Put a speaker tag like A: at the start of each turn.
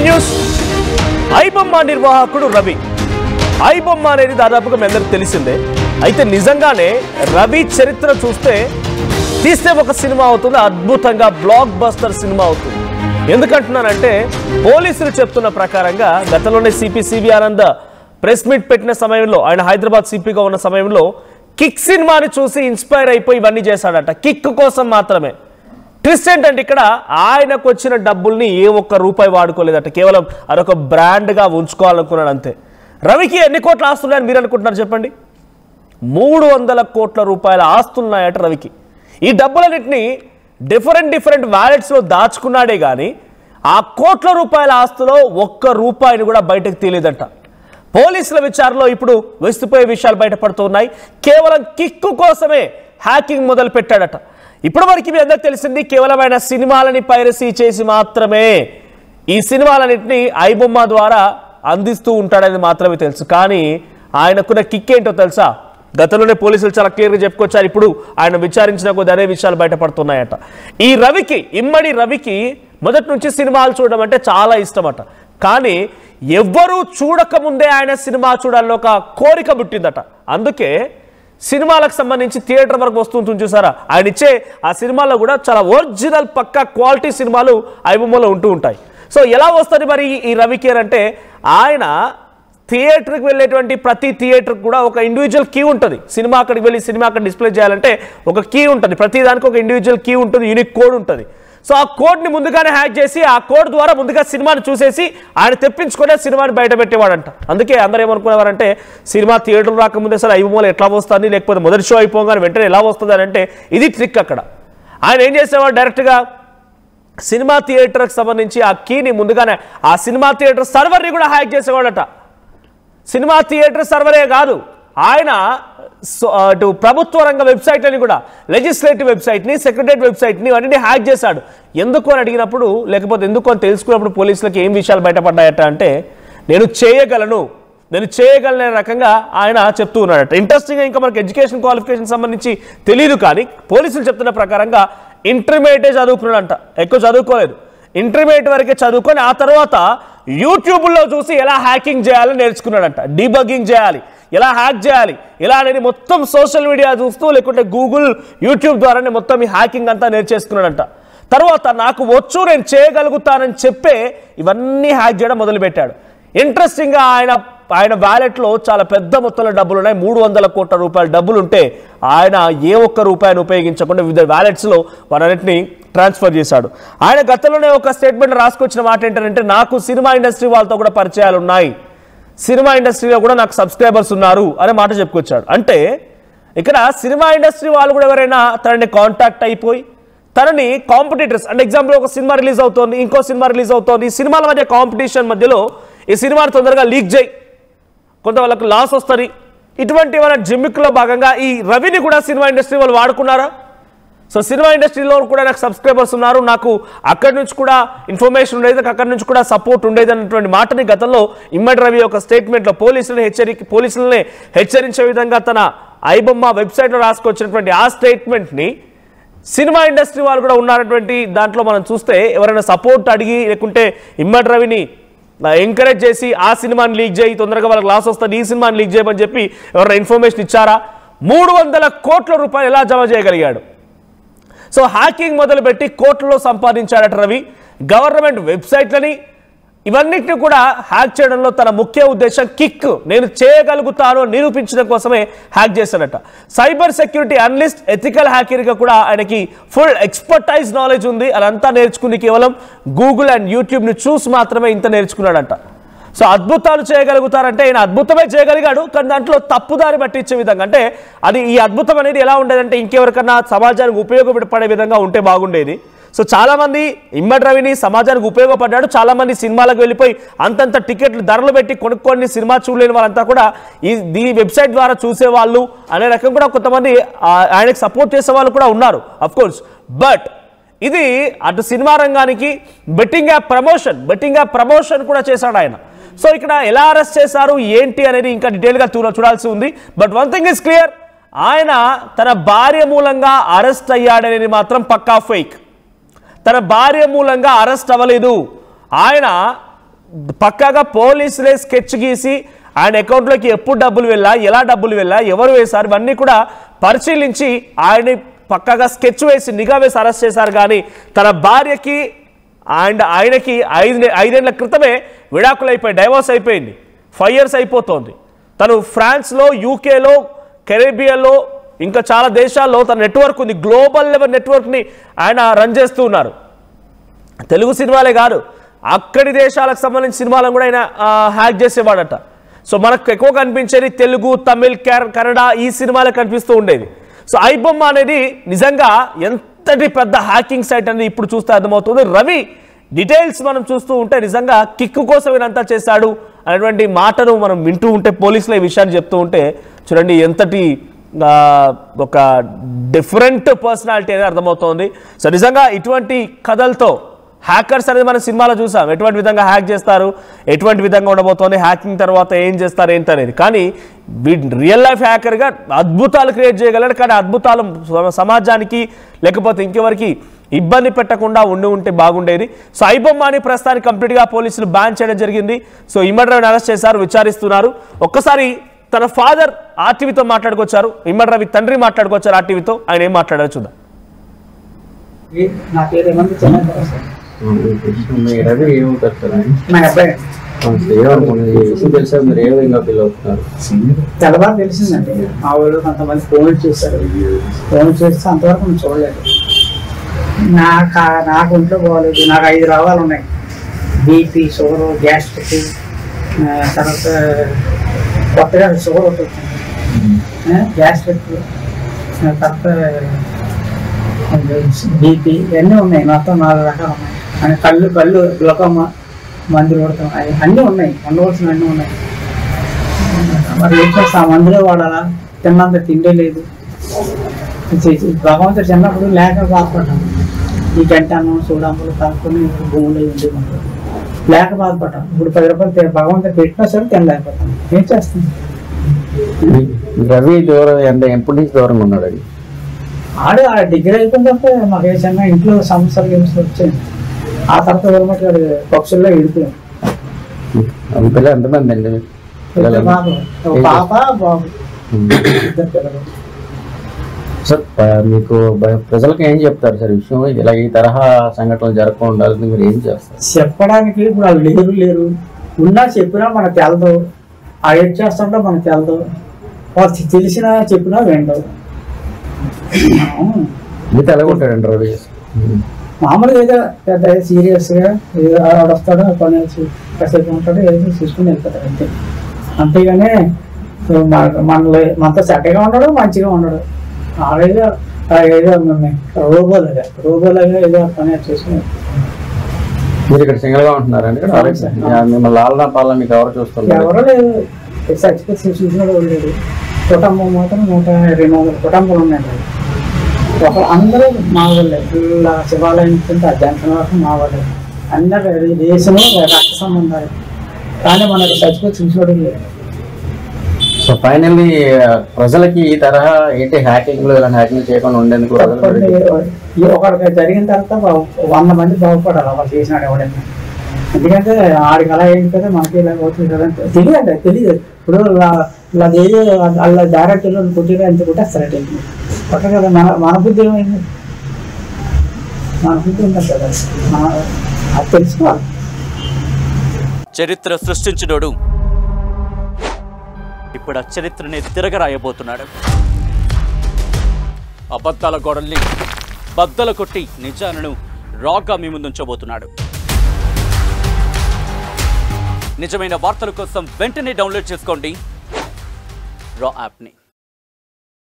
A: News iBomma నిర్వాహకుడు రవి. ఐబొమ్మ అనేది దాదాపుగా మీ అందరికి తెలిసిందే. అయితే నిజంగానే రవి చరిత్ర తీస్తే ఒక సినిమా అవుతుంది, అద్భుతంగా బ్లాక్ బస్టర్ సినిమా అవుతుంది. ఎందుకంటున్నానంటే పోలీసులు చెప్తున్న ప్రకారంగా గతంలోనే సిపి ఆనంద్ ప్రెస్ మీట్ పెట్టిన సమయంలో, ఆయన హైదరాబాద్ సిపిగా ఉన్న సమయంలో కిక్ సినిమాని చూసి ఇన్స్పైర్ అయిపోయి ఇవన్నీ చేశాడట, కిక్ కోసం మాత్రమే. ట్విస్ట్ ఏంటంటే ఇక్కడ ఆయనకు వచ్చిన డబ్బుల్ని ఏ ఒక్క రూపాయి వాడుకోలేదట, కేవలం అదొక బ్రాండ్గా ఉంచుకోవాలనుకున్నాడు అంతే. రవికి ఎన్ని కోట్ల ఆస్తున్నాయని మీరు అనుకుంటున్నారు చెప్పండి? 300 కోట్ల రూపాయల ఆస్తున్నాయట రవికి. ఈ డబ్బులన్నింటినీ డిఫరెంట్ వ్యాలెట్స్లో దాచుకున్నాడే కానీ ఆ కోట్ల రూపాయల ఆస్తులో ఒక్క రూపాయిని కూడా బయటకు తీయలేదంట. పోలీసుల విచారణలో ఇప్పుడు వెస్తుపోయే విషయాలు బయటపడుతున్నాయి. కేవలం కిక్కు కోసమే హ్యాకింగ్ మొదలు పెట్టాడట. ఇప్పటి వరకు మీ అందరికి తెలిసింది కేవలం ఆయన సినిమాలని పైరసీ చేసి మాత్రమే ఈ సినిమాలన్నింటినీ ఐబొమ్మ ద్వారా అందిస్తూ ఉంటాడని మాత్రమే తెలుసు. కానీ ఆయనకున్న కిక్ ఏంటో తెలుసా? గతంలోనే పోలీసులు చాలా క్లియర్గా చెప్పుకొచ్చారు. ఇప్పుడు ఆయన విచారించిన కొద్ది అనే విషయాలు బయటపడుతున్నాయట. ఈ రవికి, ఇమ్మడి రవికి మొదటి నుంచి సినిమాలు చూడడం అంటే చాలా ఇష్టమట. కానీ ఎవ్వరూ చూడకముందే ఆయన సినిమా చూడాలని ఒక కోరిక పుట్టిందట. అందుకే సినిమాలకు సంబంధించి థియేటర్ వరకు వస్తుంటుంది చూసారా, ఆయన ఇచ్చే ఆ సినిమాల్లో కూడా చాలా ఒరిజినల్ పక్కా క్వాలిటీ సినిమాలు ఐబొమ్మలో ఉంటూ ఉంటాయి. సో ఎలా వస్తుంది మరి ఈ రవికేర్ అంటే, ఆయన థియేటర్కి వెళ్ళేటువంటి ప్రతి థియేటర్కి కూడా ఒక ఇండివిజువల్ కీ ఉంటుంది. సినిమా అక్కడికి వెళ్ళి సినిమా అక్కడ డిస్ప్లే చేయాలంటే ఒక కీ ఉంటుంది, ప్రతి దానికి ఒక ఇండివిజువల్ కీ ఉంటుంది, యూనిక్ కోడ్ ఉంటుంది. సో ఆ కోడ్ని ముందుగానే హ్యాక్ చేసి ఆ కోడ్ ద్వారా ముందుగా సినిమాని చూసేసి ఆయన తెప్పించుకునే సినిమాని బయట పెట్టేవాడంట. అందుకే అందరూ ఏమనుకునేవారంటే సినిమా థియేటర్ రాకముందే సరే ఐబొమ్మలో ఎట్లా వస్తుంది, లేకపోతే మొదటి షో అయిపోగానే వెంటనే ఎలా వస్తుంది అని అంటే ఇది ట్రిక్. అక్కడ ఆయన ఏం చేసేవాడు, డైరెక్ట్గా సినిమా థియేటర్కి సంబంధించి ఆ కీని ముందుగానే ఆ సినిమా థియేటర్ సర్వర్ని కూడా హ్యాక్ చేసేవాడట. సినిమా థియేటర్ సర్వరే కాదు, ఆయన అటు ప్రభుత్వ రంగ వెబ్సైట్లని కూడా, లెజిస్లేటివ్ వెబ్సైట్ని, సెక్రటరియట్ వెబ్సైట్ని అన్నింటినీ హ్యాక్ చేశాడు. ఎందుకు అని అడిగినప్పుడు, లేకపోతే ఎందుకు అని తెలుసుకున్నప్పుడు పోలీసులకు ఏం విషయాలు బయటపడ్డాయట అంటే నేను చేయగలనే రకంగా ఆయన చెప్తూ ఉన్నాడట. ఇంట్రెస్టింగ్గా ఇంకా మనకి ఎడ్యుకేషన్ క్వాలిఫికేషన్ సంబంధించి తెలియదు, కానీ పోలీసులు చెప్తున్న ప్రకారంగా ఇంటర్మీడియట్ చదువుకున్నాడంట, ఎక్కువ చదువుకోలేదు. ఇంటర్మీడియట్ వరకే చదువుకొని ఆ తర్వాత యూట్యూబ్లో చూసి ఎలా హ్యాకింగ్ చేయాలని నేర్చుకున్నాడంట. డీబగ్గింగ్ చేయాలి, ఎలా హ్యాక్ చేయాలి, ఎలా అనేది మొత్తం సోషల్ మీడియా చూస్తూ, లేకుంటే గూగుల్, యూట్యూబ్ ద్వారానే మొత్తం ఈ హ్యాకింగ్ అంతా నేర్చేసుకున్నాడంట. తర్వాత నాకు వచ్చు, నేను చేయగలుగుతానని చెప్పే ఇవన్నీ హ్యాక్ చేయడం మొదలుపెట్టాడు. ఇంట్రెస్టింగ్గా ఆయన వ్యాలెట్లో చాలా పెద్ద మొత్తంలో డబ్బులు ఉన్నాయి. 300 కోట్ల రూపాయల డబ్బులు ఉంటే ఆయన ఏ ఒక్క రూపాయిని ఉపయోగించకుండా వివిధ వ్యాలెట్స్లో వాటన్నిటిని ట్రాన్స్ఫర్ చేశాడు. ఆయన గతంలోనే ఒక స్టేట్మెంట్ రాసుకొచ్చిన మాట ఏంటంటే, నాకు సినిమా ఇండస్ట్రీ వాళ్ళతో కూడా పరిచయాలు ఉన్నాయి, సినిమా ఇండస్ట్రీలో కూడా నాకు సబ్స్క్రైబర్స్ ఉన్నారు అనే మాట చెప్పుకొచ్చాడు. అంటే ఇక్కడ సినిమా ఇండస్ట్రీ వాళ్ళు కూడా ఎవరైనా తనని కాంటాక్ట్ అయిపోయి తనని కాంపిటీటర్స్, అంటే ఎగ్జాంపుల్ ఒక సినిమా రిలీజ్ అవుతోంది, ఇంకో సినిమా రిలీజ్ అవుతోంది, ఈ సినిమాల మధ్య కాంపిటీషన్ మధ్యలో ఈ సినిమాని తొందరగా లీక్ చేయి, కొంత వాళ్ళకు లాస్ వస్తుంది, ఇటువంటి వాళ్ళ జిమ్మిక్లో భాగంగా ఈ రవిని కూడా సినిమా ఇండస్ట్రీ వాళ్ళు వాడుకున్నారా? సో సినిమా ఇండస్ట్రీలో కూడా నాకు సబ్స్క్రైబర్స్ ఉన్నారు, నాకు అక్కడి నుంచి కూడా ఇన్ఫర్మేషన్ ఉండేది, నాకు అక్కడి నుంచి కూడా సపోర్ట్ ఉండేది అన్నటువంటి మాటని గతంలో ఇమ్మడి రవి ఒక స్టేట్మెంట్లో పోలీసులని హెచ్చరించే విధంగా తన ఐబొమ్మ వెబ్సైట్లో రాసుకొచ్చినటువంటి ఆ స్టేట్మెంట్ని సినిమా ఇండస్ట్రీ వాళ్ళు కూడా ఉన్నటువంటి దాంట్లో మనం చూస్తే ఎవరైనా సపోర్ట్ అడిగి, లేకుంటే ఇమ్మడి రవిని ఎంకరేజ్ చేసి ఆ సినిమాని లీక్ చేయి, తొందరగా వాళ్ళకి లాస్ వస్తుంది, ఈ సినిమాని లీక్ చేయమని చెప్పి ఎవరైనా ఇన్ఫర్మేషన్ ఇచ్చారా? 300 కోట్ల రూపాయలు ఎలా జమ చేయగలిగాడు? సో హ్యాకింగ్ మొదలుపెట్టి కోట్లలో సంపాదించాడట రవి. గవర్నమెంట్ వెబ్సైట్లని ఇవన్నిటిని కూడా హ్యాక్ చేయడంలో తన ముఖ్య ఉద్దేశం కిక్, నేను చేయగలుగుతాను నిరూపించడం కోసమే హ్యాక్ చేశాడట. సైబర్ సెక్యూరిటీ అనలిస్ట్, ఎథికల్ హ్యాకర్గా కూడా ఆయనకి ఫుల్ ఎక్స్పర్టైజ్ నాలెడ్జ్ ఉంది. అదంతా నేర్చుకుంది కేవలం గూగుల్ అండ్ యూట్యూబ్ని చూసి మాత్రమే ఇంత నేర్చుకున్నాడంట. సో అద్భుతాలు చేయగలుగుతారంటే ఆయన అద్భుతమే చేయగలిగాడు, కానీ దాంట్లో తప్పుదారి పట్టించే విధంగా, అంటే అది ఈ అద్భుతం అనేది ఎలా ఉండేదంటే ఇంకెవరికన్నా సమాజానికి ఉపయోగపడే విధంగా ఉంటే బాగుండేది. సో చాలామంది ఇమ్మడి రవిని సమాజానికి ఉపయోగపడ్డాడు, చాలామంది సినిమాలకు వెళ్ళిపోయి అంతంత టికెట్లు ధరలు పెట్టి కొనుక్కొని సినిమా చూడలేని వాళ్ళంతా కూడా ఈ వెబ్సైట్ ద్వారా చూసేవాళ్ళు అనే రకం కూడా కొంతమంది ఆయనకు సపోర్ట్ చేసే వాళ్ళు కూడా ఉన్నారు అఫ్కోర్స్. బట్ ఇది అటు సినిమా రంగానికి బెట్టింగ్ యాప్ ప్రమోషన్ కూడా చేశాడు ఆయన. సో ఇక్కడ ఎలా అరెస్ట్ చేశారు ఏంటి అనేది ఇంకా డీటెయిల్గా చూడాల్సి ఉంది. But one thing is clear, ఆయన తన భార్య మూలంగా అరెస్ట్ అయ్యాడనేది మాత్రం పక్కా ఫేక్. తన భార్య మూలంగా అరెస్ట్ అవ్వలేదు. ఆయన పక్కాగా పోలీసులే స్కెచ్ గీసి ఆయన అకౌంట్లోకి ఎప్పుడు డబ్బులు వెళ్ళా, ఎలా డబ్బులు వెళ్ళా, ఎవరు వేశారు, ఇవన్నీ కూడా పరిశీలించి ఆయన్ని పక్కాగా స్కెచ్ వేసి నిఘా వేసి అరెస్ట్ చేశారు. కానీ తన భార్యకి అండ్ ఆయనకి 5 ఏళ్ల క్రితమే విడాకులు అయిపోయి డైవోర్స్ అయిపోయింది. 5 years అయిపోతుంది. తను ఫ్రాన్స్లో, యూకేలో, కెరీబియన్లో ఇంకా చాలా దేశాల్లో తన నెట్వర్క్ ఉంది. గ్లోబల్ లెవెల్ నెట్వర్క్ని ఆయన రన్ చేస్తూ ఉన్నారు. తెలుగు సినిమాలే కాదు, అక్కడి దేశాలకు సంబంధించిన సినిమాలను కూడా ఆయన హ్యాక్ చేసేవాడట. సో మనకు ఎక్కువ కనిపించేది తెలుగు, తమిళ్, కన్నడ ఈ సినిమాలే కనిపిస్తూ ఉండేది. సో ఐబొమ్మ అనేది నిజంగా ఎంతటి పెద్ద హ్యాకింగ్ సైట్ అనేది ఇప్పుడు చూస్తే అర్థమవుతుంది. రవి డీటెయిల్స్ మనం చూస్తూ ఉంటే నిజంగా కిక్కు కోసం ఇదంతా చేశాడు అనేటువంటి మాటను మనం వింటూ ఉంటే, పోలీసులు ఈ విషయాన్ని చెప్తూ ఉంటే చూడండి ఎంతటి ఒక డిఫరెంట్ పర్సనాలిటీ అనేది అర్థమవుతోంది. సో నిజంగా ఇటువంటి కథలతో హ్యాకర్స్ అనేది మనం సినిమాలో చూసాం, ఎటువంటి విధంగా హ్యాక్ చేస్తారు, ఎటువంటి విధంగా ఉండబోతోంది, హ్యాకింగ్ తర్వాత ఏం చేస్తారు ఏంటి అనేది. కానీ రియల్ లైఫ్ హ్యాకర్గా అద్భుతాలు క్రియేట్ చేయగలరు. కానీ అద్భుతాలు సమాజానికి లేకపోతే ఇంకెవరికి ఇబ్బంది పెట్టకుండా ఉంటే బాగుండేది. సో ఐబొమ్మని ప్రస్తుతానికి కంప్లీట్గా పోలీసులు బ్యాన్ చేయడం జరిగింది. సో ఇమ్మడి రవిని అరెస్ట్ చేశారు, విచారిస్తున్నారు. ఒక్కసారి తన ఫాదర్ ఆర్టీవీతో మాట్లాడుకొచ్చారు, ఇమ్మడి రవి తండ్రి మాట్లాడుకొచ్చారు ఆర్టీవీతో. ఆయన ఏం మాట్లాడారు చూద్దాం.
B: రవి ఏమవుతారు సార్? మీరు ఏ విధంగా ఫీల్ అవుతున్నారు?
C: తెల్లవారు తెలిసిందండి, మా వాళ్ళు కొంతమంది ఫోన్ చేశారు. ఫోన్ చేస్తే అంతవరకు నేను చూడలేదు. నాకు ఒంట్లో పోలేదు. నాకు 5 రోగాలు ఉన్నాయి: బీపీ, షుగరు, గ్యాస్ట్రిక్, తర్వాత కొత్తగా షుగర్ ఒకటి వచ్చింది, గ్యాస్ట్రిక్, తర్వాత బీపీ, ఇవన్నీ ఉన్నాయి. మొత్తం 4 రకాలు ఉన్నాయి. అని కళ్ళు గ్లకోమా మందులు కొడతాం, అన్నీ ఉన్నాయి, ఉండవలసిన అన్నీ ఉన్నాయి. మరి ఏం చేస్తా, మందులే వాడాలా? తిన్నంత తిండే లేదు. భగవంతుడు చిన్నప్పుడు లేక బాధపడ్డాం. ఈ గంటను చూడములు కలుపుకొని భూములు ఉండేమంటారు, లేక బాధపడ్డాం. ఇప్పుడు 10 రూపాయలు భగవంతుడు పెట్టినా సరే తినలేకపోతాం. ఏం చేస్తాం?
B: రవి దూరం అంటే ఎప్పటి నుంచి దూరంగా ఉన్నాడు? అది
C: ఆడు ఆ డిగ్రీ అయిపోయిన తర్వాత మాకు ఏ చిన్న ఇంట్లో సమస్యలు వచ్చాయి. ఆ తర్వాత ఎవరమాట వాడు పక్షుల్లో విడిపోయాం.
B: పిల్లలు ఎంతమంది అండి?
C: బాబు, పాప, బాబు, 2 పిల్లలు.
B: సార్ మీకు ప్రజలకు ఏం చెప్తారు సార్ విషయం? ఇలా ఈ తరహా సంఘటనలు జరగకుండా ఉండాలని మీరు ఏం చేస్తారు?
C: చెప్పడానికి ఇప్పుడు వాళ్ళు లేరు. ఉన్నా చెప్పినా మనకు తెలదు. ఆ ఏడ్ చేస్తుంటే మనకు తెలదు. వాళ్ళు తెలిసినా చెప్పినా విండవు.
B: మీతో ఎలా ఉంటాడండి రవి?
C: మామూలుగా ఏదో పెద్ద సీరియస్గా ఏదో ఆడొస్తాడో పని కాసేపు ఉంటాడో ఏదో చూసుకుని వెళ్ళిపోతాడు అంతే. అంతేగానే మనతో చక్కగా ఉండడు, మంచిగా ఉండడు. ఆడేదో ఏదో రోబోలాగా ఏదో పని చేసుకుని.
B: మీరు ఇక్కడ సింగిల్ గా ఉంటున్నారండి? మిమ్మల్ని లాలనా పాలన మీకు ఎవరు చూస్తున్నారు?
C: ఎవరో లేదు, చచ్చిపోతే చూసిన లేదు. కుటుంబం మాత్రం 124 కుటుంబాలు ఉన్నాయండి. అందరూ మా వాళ్ళే. ఇలా శివాలయం నుంచి జంక్షన్ వరకు మా వాళ్ళే. అందరూ దేశంలో రక్త సంబంధాలు. కానీ మనకు చచ్చిపోతే చూసుకోవడం లేదు.
B: సో ఫైనల్లీ ప్రజలకి ఈ తరహా ఏంటి హ్యాకింగ్లు ఇలా హ్యాకింగ్ చేయకుండా ఉండేందుకు
C: ఒకరికి జరిగిన తర్వాత 100 మంది బాగుపడాలి వాళ్ళు చేసినాడు ఎవడైనా. ఎందుకంటే ఆడికి అలా ఏంటి కదా, మనకి ఇలా అవుతుంది కదా తెలియదు. తెలియదు ఇప్పుడు అలా డైరెక్ట్లో కొట్టిగా ఎంత కొట్టేస్తారంటే కొట్ట కదా. మన బుద్ధి ఏమైంది? మన బుద్ధి ఉంటుంది కదా, అది తెలుసుకోవాలి.
D: చరిత్ర సృష్టించినోడు ఇప్పుడు ఆ చరిత్రని తిరగరాయబోతున్నాడు. అబద్ధాల గోడల్ని బద్దలు కొట్టి నిజాలను రాగా మీ ముందుంచబోతున్నాడు. నిజమైన వార్తల కోసం వెంటనే డౌన్లోడ్ చేసుకోండి రా యాప్ని.